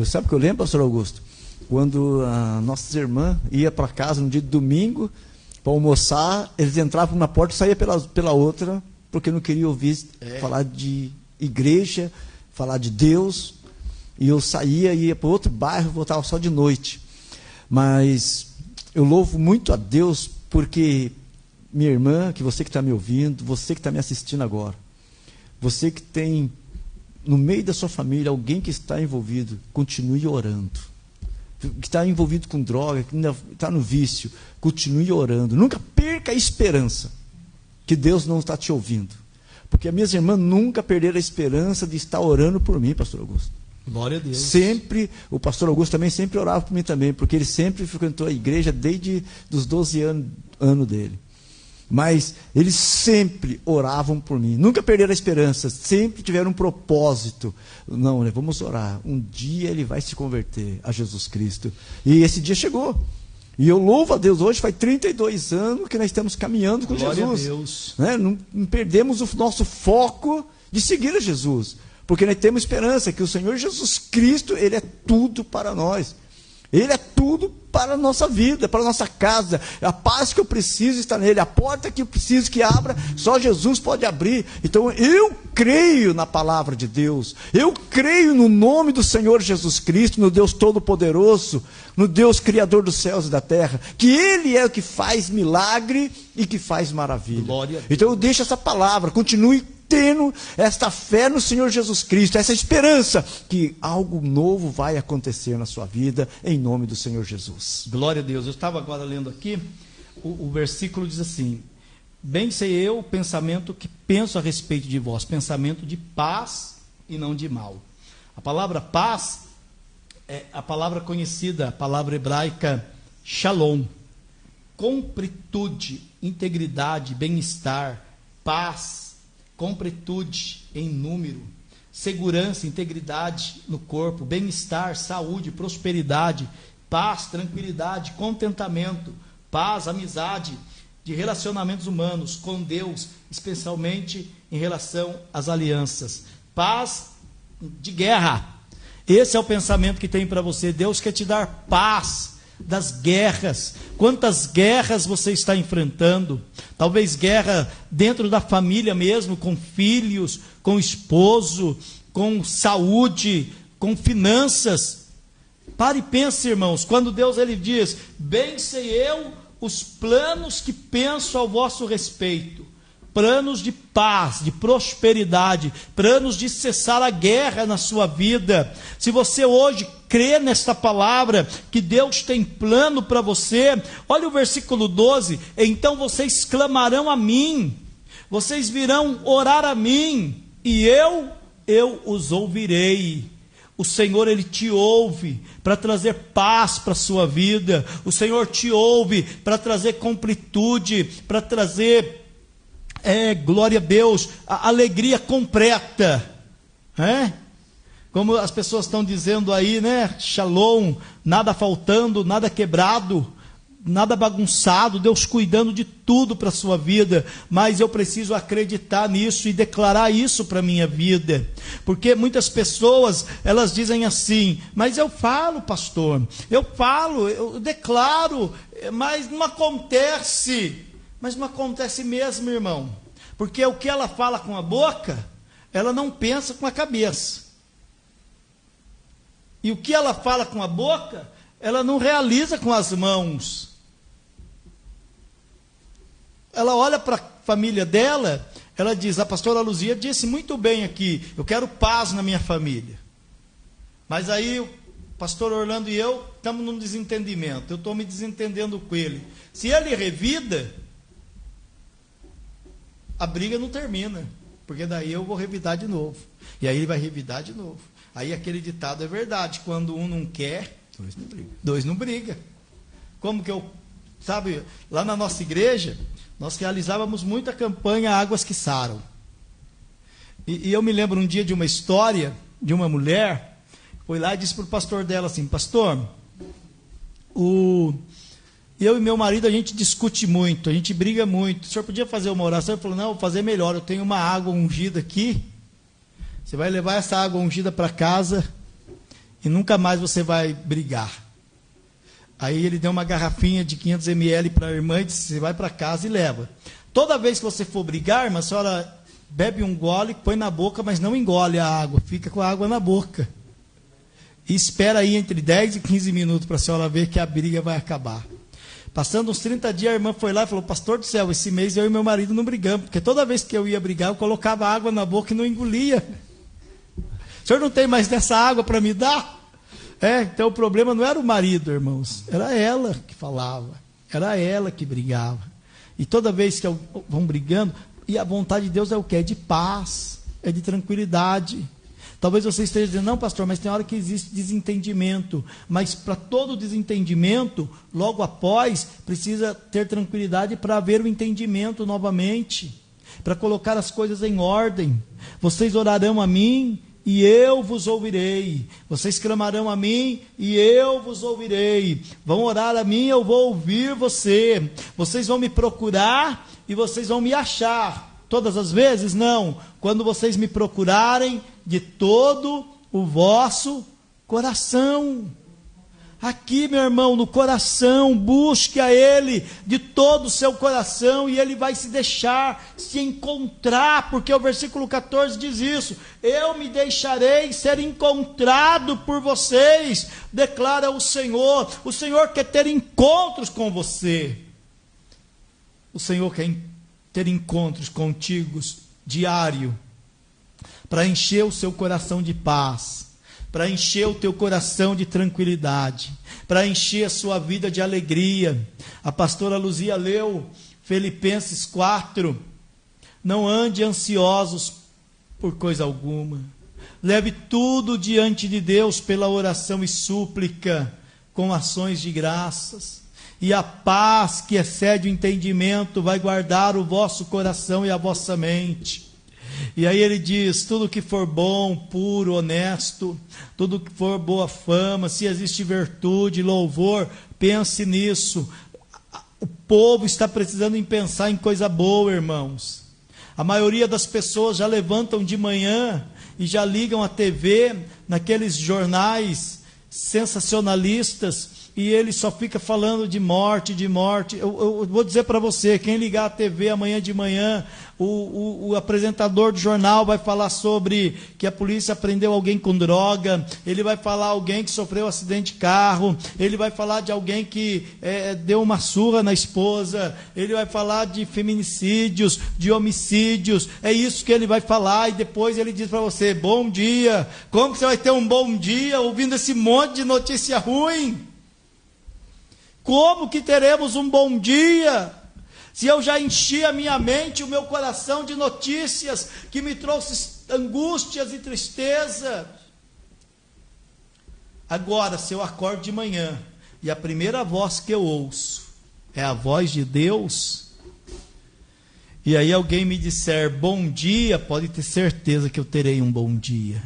[SPEAKER 2] Sabe o que eu lembro, pastor Augusto? Quando a nossa irmã ia para casa no dia de domingo para almoçar, eles entravam por uma porta e saíam pela outra, porque não queriam ouvir falar de igreja, falar de Deus. E eu saía, ia para outro bairro, voltava só de noite. Mas eu louvo muito a Deus, porque minha irmã, que você que está me ouvindo, você que está me assistindo agora, você que tem no meio da sua família alguém que está envolvido, continue orando. Que está envolvido com droga, que ainda está no vício, continue orando. Nunca perca a esperança que Deus não está te ouvindo. Porque as minhas irmãs nunca perderam a esperança de estar orando por mim, pastor Augusto.
[SPEAKER 1] Glória a Deus.
[SPEAKER 2] Sempre, o pastor Augusto também sempre orava por mim também, porque ele sempre frequentou a igreja desde os 12 anos dele. Mas eles sempre oravam por mim, nunca perderam a esperança, sempre tiveram um propósito. Não, né, vamos orar, um dia ele vai se converter a Jesus Cristo. E esse dia chegou. E eu louvo a Deus, hoje faz 32 anos que nós estamos caminhando com
[SPEAKER 1] Glória
[SPEAKER 2] Jesus.
[SPEAKER 1] a Deus.
[SPEAKER 2] Né? Não perdemos o nosso foco de seguir a Jesus, porque nós temos esperança que o Senhor Jesus Cristo, Ele é tudo para nós. Ele é tudo para a nossa vida, para a nossa casa. A paz que eu preciso está nele, a porta que eu preciso que abra, só Jesus pode abrir. Então eu creio na palavra de Deus, eu creio no nome do Senhor Jesus Cristo, no Deus Todo-Poderoso, no Deus Criador dos céus e da terra, que Ele é o que faz milagre e que faz maravilha.
[SPEAKER 1] Glória a Deus.
[SPEAKER 2] Então eu deixo essa palavra, continue tendo esta fé no Senhor Jesus Cristo, essa esperança que algo novo vai acontecer na sua vida, em nome do Senhor Jesus.
[SPEAKER 1] Glória a Deus. Eu estava agora lendo aqui, o versículo diz assim: bem sei eu o pensamento que penso a respeito de vós, pensamento de paz e não de mal. A palavra paz é a palavra conhecida, a palavra hebraica shalom, completude, integridade, bem-estar, paz, completude em número, segurança, integridade no corpo, bem-estar, saúde, prosperidade, paz, tranquilidade, contentamento, paz, amizade, de relacionamentos humanos com Deus, especialmente em relação às alianças, paz de guerra. Esse é o pensamento que tem para você. Deus quer te dar paz das guerras. Quantas guerras você está enfrentando? Talvez guerra dentro da família mesmo, com filhos, com esposo, com saúde, com finanças. Pare e pense, irmãos, quando Deus ele diz: bem sei eu os planos que penso ao vosso respeito, planos de paz, de prosperidade, planos de cessar a guerra na sua vida. Se você hoje crê nesta palavra, que Deus tem plano para você, olha o versículo 12: então vocês clamarão a mim, vocês virão orar a mim, e eu os ouvirei. O Senhor, Ele te ouve para trazer paz para a sua vida. O Senhor te ouve para trazer completude, para trazer, glória a Deus, a alegria completa. Como as pessoas estão dizendo aí, né? Shalom, nada faltando, nada quebrado, nada bagunçado, Deus cuidando de tudo para a sua vida. Mas eu preciso acreditar nisso e declarar isso para a minha vida, porque muitas pessoas, elas dizem assim: mas eu falo, pastor, eu falo, eu declaro, mas não acontece. Mas não acontece mesmo, irmão, porque o que ela fala com a boca, ela não pensa com a cabeça, e o que ela fala com a boca, ela não realiza com as mãos. ela olha para a família dela, ela diz, a pastora Luzia disse muito bem aqui, eu quero paz na minha família. Mas aí o pastor Orlando e eu estamos num desentendimento, eu estou me desentendendo com ele. Se ele revida, a briga não termina, porque daí eu vou revidar de novo. E aí ele vai revidar de novo. Aí aquele ditado é verdade, quando um não quer, dois não brigam. Como que eu, sabe, lá na nossa igreja, nós realizávamos muita campanha Águas que Saram. E eu me lembro um dia de uma história de uma mulher, foi lá e disse para o pastor dela assim, pastor, eu e meu marido, a gente discute muito, a gente briga muito, o senhor podia fazer uma oração? Ele falou, não, vou fazer melhor, eu tenho uma água ungida aqui, você vai levar essa água ungida para casa e nunca mais você vai brigar. Aí ele deu uma garrafinha de 500 ml para a irmã e disse, você vai para casa e leva. Toda vez que você for brigar, irmã, a senhora bebe um gole, põe na boca, mas não engole a água, fica com a água na boca. E espera aí entre 10 e 15 minutos para a senhora ver que a briga vai acabar. Passando uns 30 dias, a irmã foi lá e falou, pastor do céu, esse mês eu e meu marido não brigamos, porque toda vez que eu ia brigar, eu colocava água na boca e não engolia. O senhor não tem mais dessa água para me dar? Então o problema não era o marido, irmãos, era ela que falava, era ela que brigava. E toda vez que vão brigando, e a vontade de Deus é o quê? É de paz, é de tranquilidade. Talvez você esteja dizendo, não pastor, mas tem hora que existe desentendimento, mas para todo desentendimento, logo após, precisa ter tranquilidade para haver o entendimento novamente, para colocar as coisas em ordem. Vocês orarão a mim, e eu vos ouvirei. Vocês clamarão a mim, e eu vos ouvirei. Vão orar a mim, eu vou ouvir você. Vocês vão me procurar, e vocês vão me achar. Todas as vezes? Não. Quando vocês me procurarem de todo o vosso coração. Aqui, meu irmão, no coração, busque a Ele de todo o seu coração e Ele vai se deixar se encontrar, porque o versículo 14 diz isso, eu me deixarei ser encontrado por vocês, declara o Senhor quer ter encontros com você, o Senhor quer ter encontros contigo diário, para encher o seu coração de paz, para encher o teu coração de tranquilidade, para encher a sua vida de alegria. A pastora Luzia leu Filipenses 4, não ande ansiosos por coisa alguma, leve tudo diante de Deus pela oração e súplica, com ações de graças, e a paz que excede o entendimento vai guardar o vosso coração e a vossa mente. E aí ele diz, tudo que for bom, puro, honesto, tudo que for boa fama, se existe virtude, louvor, pense nisso. O povo está precisando em pensar em coisa boa, irmãos. A maioria das pessoas já levantam de manhã e já ligam a TV, naqueles jornais sensacionalistas, e ele só fica falando de morte, de morte. Eu vou dizer para você, quem ligar a TV amanhã de manhã, o apresentador do jornal vai falar sobre que a polícia prendeu alguém com droga, ele vai falar alguém que sofreu um acidente de carro, ele vai falar de alguém que deu uma surra na esposa, ele vai falar de feminicídios, de homicídios, é isso que ele vai falar, e depois ele diz para você, bom dia. Como que você vai ter um bom dia ouvindo esse monte de notícia ruim? Como que teremos um bom dia, se eu já enchi a minha mente, o meu coração de notícias que me trouxe angústias e tristeza? Agora, se eu acordo de manhã, e a primeira voz que eu ouço é a voz de Deus, e aí alguém me disser bom dia, pode ter certeza que eu terei um bom dia.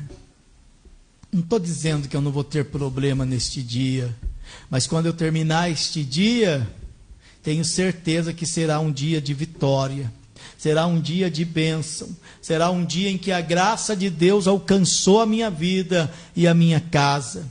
[SPEAKER 1] Não estou dizendo que eu não vou ter problema neste dia, mas quando eu terminar este dia, tenho certeza que será um dia de vitória, será um dia de bênção, será um dia em que a graça de Deus alcançou a minha vida e a minha casa.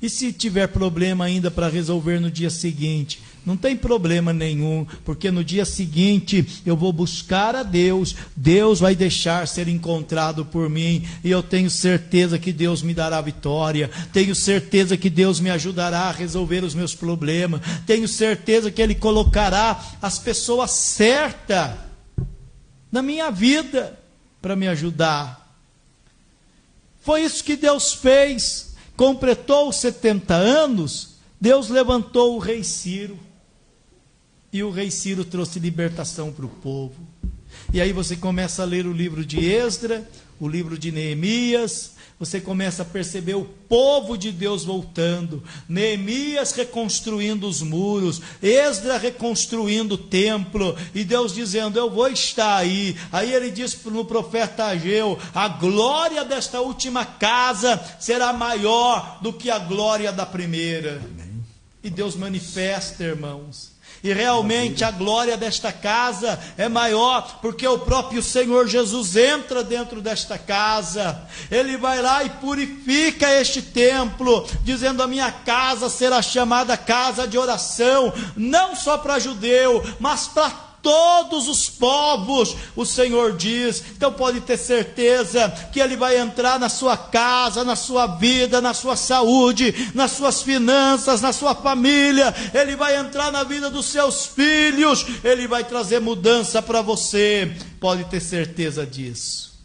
[SPEAKER 1] E se tiver problema ainda para resolver no dia seguinte, Não tem problema nenhum, porque no dia seguinte eu vou buscar a Deus, Deus vai deixar ser encontrado por mim, e eu tenho certeza que Deus me dará vitória, tenho certeza que Deus me ajudará a resolver os meus problemas, tenho certeza que Ele colocará as pessoas certas na minha vida para me ajudar. Foi isso que Deus fez. Completou os 70 anos, Deus levantou o rei Ciro. E o rei Ciro trouxe libertação para o povo. E aí você começa a ler o livro de Esdras, o livro de Neemias, você começa a perceber o povo de Deus voltando, Neemias reconstruindo os muros, Esdras reconstruindo o templo, e Deus dizendo, eu vou estar aí. Aí ele diz no profeta Ageu, a glória desta última casa será maior do que a glória da primeira. Amém. E Deus manifesta, irmãos. E realmente a glória desta casa é maior, porque o próprio Senhor Jesus entra dentro desta casa. Ele vai lá e purifica este templo, dizendo, a minha casa será chamada casa de oração, não só para judeu, mas para todos os povos, o Senhor diz. Então pode ter certeza que Ele vai entrar na sua casa, na sua vida, na sua saúde, nas suas finanças, na sua família. Ele vai entrar na vida dos seus filhos, Ele vai trazer mudança para você. Pode ter certeza disso.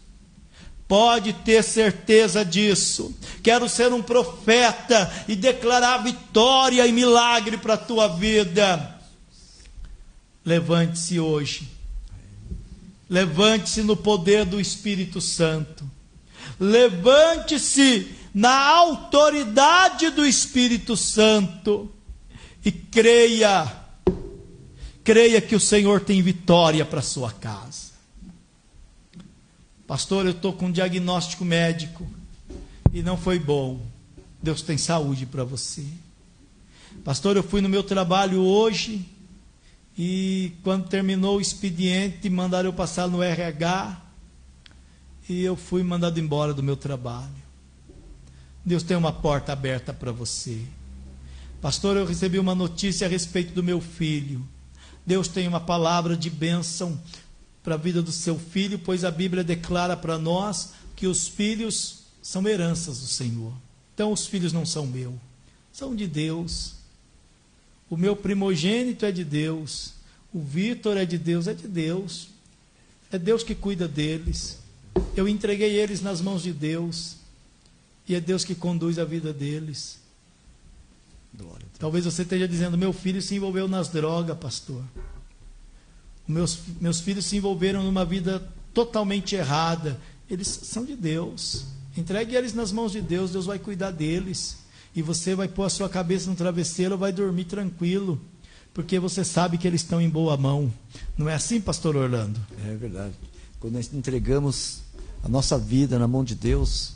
[SPEAKER 1] Pode ter certeza disso. Quero ser um profeta e declarar vitória e milagre para a tua vida. Levante-se hoje, levante-se no poder do Espírito Santo, levante-se na autoridade do Espírito Santo e creia que o Senhor tem vitória para a sua casa. Pastor, eu estou com um diagnóstico médico e não foi bom. Deus tem saúde para você. Pastor, eu fui no meu trabalho hoje, e quando terminou o expediente, mandaram eu passar no RH, e eu fui mandado embora do meu trabalho. Deus tem uma porta aberta para você. Pastor, eu recebi uma notícia a respeito do meu filho. Deus tem uma palavra de bênção para a vida do seu filho, pois a Bíblia declara para nós que os filhos são heranças do Senhor. Então os filhos não são meus, são de Deus. O meu primogênito é de Deus, o Vitor é de Deus, é Deus que cuida deles. Eu entreguei eles nas mãos de Deus, e é Deus que conduz a vida deles. Talvez você esteja dizendo, meu filho se envolveu nas drogas, pastor. Meus filhos se envolveram numa vida totalmente errada. Eles são de Deus, entregue eles nas mãos de Deus, Deus vai cuidar deles. E você vai pôr a sua cabeça no travesseiro, vai dormir tranquilo, porque você sabe que eles estão em boa mão. Não é assim, pastor Orlando?
[SPEAKER 2] É verdade. Quando nós entregamos a nossa vida na mão de Deus,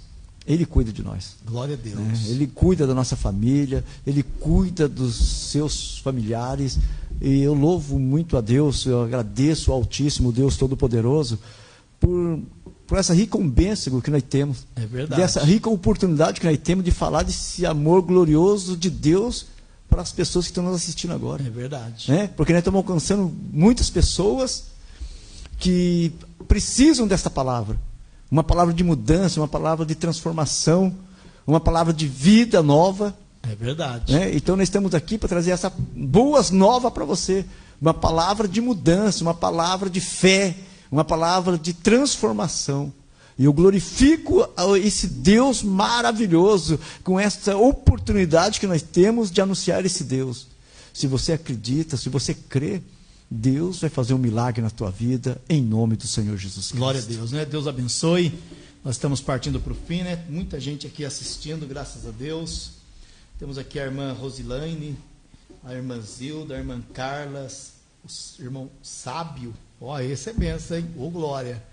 [SPEAKER 2] Ele cuida de nós.
[SPEAKER 1] Glória a Deus.
[SPEAKER 2] Ele cuida da nossa família, Ele cuida dos seus familiares. E eu louvo muito a Deus, eu agradeço ao Altíssimo, Deus Todo-Poderoso, por essa rica bênção que nós temos.
[SPEAKER 1] É verdade.
[SPEAKER 2] Dessa rica oportunidade que nós temos de falar desse amor glorioso de Deus para as pessoas que estão nos assistindo agora.
[SPEAKER 1] É verdade.
[SPEAKER 2] Porque nós estamos alcançando muitas pessoas que precisam dessa palavra. Uma palavra de mudança, uma palavra de transformação, uma palavra de vida nova.
[SPEAKER 1] É verdade.
[SPEAKER 2] Então nós estamos aqui para trazer essa boas novas para você. Uma palavra de mudança, uma palavra de fé, uma palavra de transformação. E eu glorifico esse Deus maravilhoso com essa oportunidade que nós temos de anunciar esse Deus. Se você acredita, se você crê, Deus vai fazer um milagre na tua vida, em nome do Senhor Jesus Cristo.
[SPEAKER 1] Glória a Deus, né? Deus abençoe. Nós estamos partindo para o fim, né? Muita gente aqui assistindo, graças a Deus. Temos aqui a irmã Rosilaine, a irmã Zilda, a irmã Carla, o irmão Sábio. Esse é benção, hein? Glória.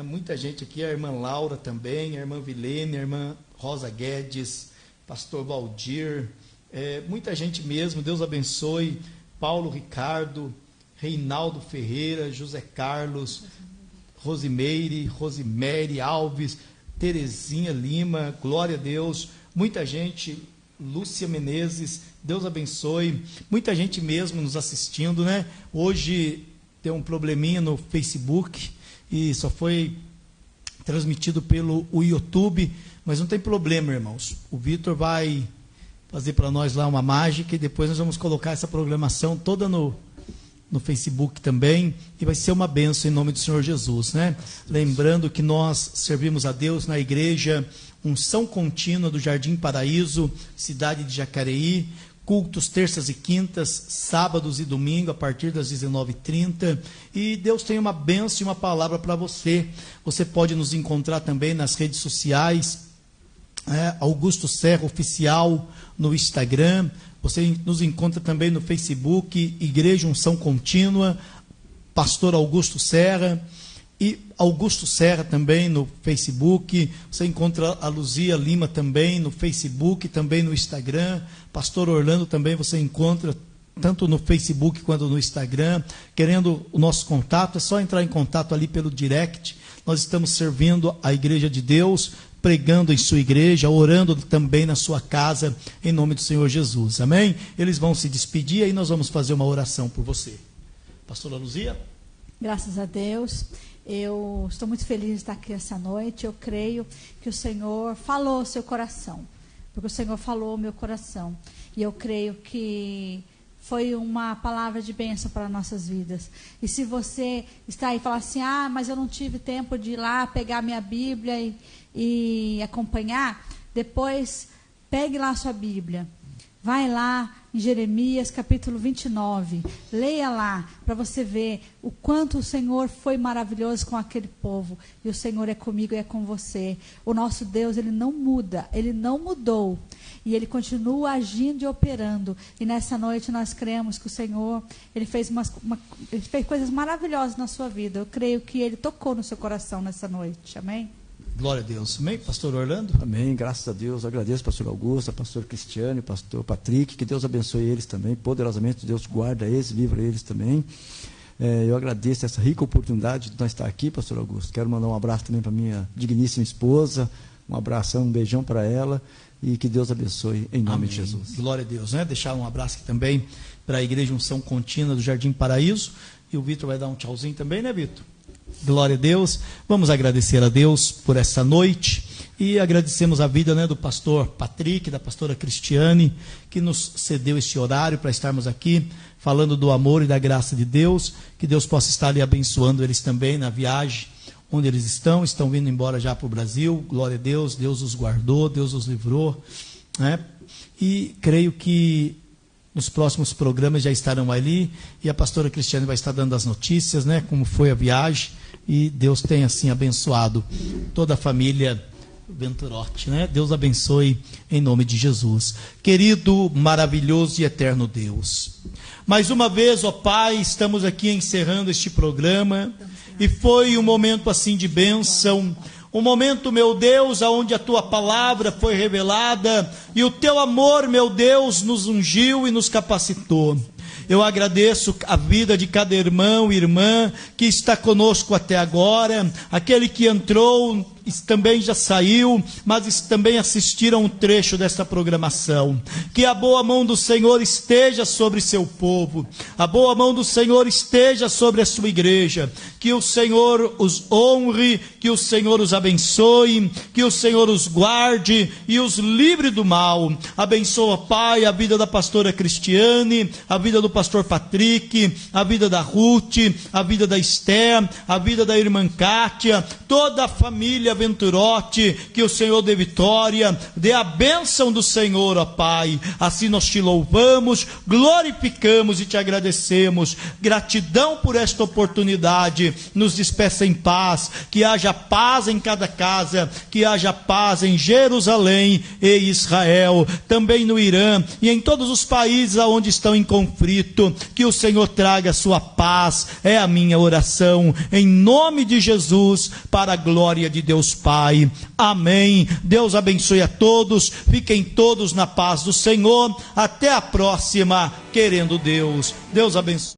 [SPEAKER 1] Muita gente aqui, a irmã Laura também, a irmã Vilene, a irmã Rosa Guedes, pastor Valdir, muita gente mesmo, Deus abençoe. Paulo Ricardo, Reinaldo Ferreira, José Carlos, Rosemary Alves, Terezinha Lima, glória a Deus, muita gente Lúcia Menezes, Deus abençoe. Muita gente mesmo nos assistindo, né? Hoje tem um probleminha no Facebook e só foi transmitido pelo YouTube, mas não tem problema, irmãos. O Vitor vai fazer para nós lá uma mágica e depois nós vamos colocar essa programação toda no Facebook também, e vai ser uma bênção em nome do Senhor Jesus, né? Lembrando que nós servimos a Deus na igreja Unção Contínua do Jardim Paraíso, cidade de Jacareí, cultos terças e quintas, sábados e domingo a partir das 19h30, e Deus tem uma bênção e uma palavra para você. Você pode nos encontrar também nas redes sociais, Augusto Serra Oficial no Instagram. Você nos encontra também no Facebook, Igreja Unção Contínua, Pastor Augusto Serra, e Augusto Serra também no Facebook. Você encontra a Luzia Lima também no Facebook, também no Instagram. Pastor Orlando também você encontra tanto no Facebook quanto no Instagram. Querendo o nosso contato, é só entrar em contato ali pelo direct. Nós estamos servindo a Igreja de Deus, pregando em sua igreja, orando também na sua casa, em nome do Senhor Jesus, amém? Eles vão se despedir, aí nós vamos fazer uma oração por você. Pastora Luzia?
[SPEAKER 3] Graças a Deus, eu estou muito feliz de estar aqui essa noite. Eu creio que o Senhor falou ao seu coração, porque o Senhor falou ao meu coração, e eu creio que foi uma palavra de bênção para nossas vidas. E se você está aí e fala assim, mas eu não tive tempo de ir lá pegar minha Bíblia e acompanhar, depois pegue lá a sua Bíblia, vai lá em Jeremias capítulo 29, leia lá para você ver o quanto o Senhor foi maravilhoso com aquele povo, e o Senhor é comigo e é com você. O nosso Deus, Ele não muda, Ele não mudou, e Ele continua agindo e operando, e nessa noite nós cremos que o Senhor, Ele fez coisas maravilhosas na sua vida. Eu creio que Ele tocou no seu coração nessa noite, amém?
[SPEAKER 1] Glória a Deus. Amém, pastor Orlando?
[SPEAKER 2] Amém, graças a Deus. Eu agradeço pastor Augusto, pastor Cristiane, pastor Patrick, que Deus abençoe eles também, poderosamente. Deus guarda eles, livra eles também. Eu agradeço essa rica oportunidade de nós estar aqui, pastor Augusto. Quero mandar um abraço também para minha digníssima esposa, um abração, um beijão para ela, e que Deus abençoe em nome de Jesus.
[SPEAKER 1] Glória a Deus, né? Deixar um abraço aqui também para a Igreja Unção Contínua do Jardim Paraíso, e o Vitor vai dar um tchauzinho também, né, Vitor? Glória a Deus. Vamos agradecer a Deus por essa noite, e agradecemos a vida, né, do pastor Patrick, da pastora Cristiane, que nos cedeu este horário para estarmos aqui falando do amor e da graça de Deus. Que Deus possa estar ali abençoando eles também na viagem onde eles estão vindo embora já para o Brasil. Glória a Deus, Deus os guardou, Deus os livrou, né? E creio que nos próximos programas já estarão ali, e a pastora Cristiane vai estar dando as notícias, né, como foi a viagem, e Deus tem assim abençoado toda a família Venturotti, né? Deus abençoe em nome de Jesus. Querido, maravilhoso e eterno Deus, mais uma vez, ó Pai, estamos aqui encerrando este programa, e foi um momento assim de bênção, um momento, meu Deus, onde a Tua palavra foi revelada, e o Teu amor, meu Deus, nos ungiu e nos capacitou. Eu agradeço a vida de cada irmão e irmã que está conosco até agora, aquele que entrou também já saiu, mas também assistiram um trecho desta programação. Que a boa mão do Senhor esteja sobre seu povo, a boa mão do Senhor esteja sobre a sua igreja, que o Senhor os honre, que o Senhor os abençoe, que o Senhor os guarde e os livre do mal. Abençoa, Pai, a vida da pastora Cristiane, a vida do pastor Patrick, a vida da Ruth, a vida da Esther, a vida da irmã Kátia, toda a família Venturotti, que o Senhor dê vitória, dê a bênção do Senhor, ó Pai. Assim nós te louvamos, glorificamos e te agradecemos. Gratidão por esta oportunidade. Nos despeça em paz, que haja paz em cada casa, que haja paz em Jerusalém e Israel, também no Irã e em todos os países onde estão em conflito. Que o Senhor traga a sua paz, é a minha oração, em nome de Jesus, para a glória de Deus Pai. Amém. Deus abençoe a todos, fiquem todos na paz do Senhor. Até a próxima, querendo Deus. Deus abençoe.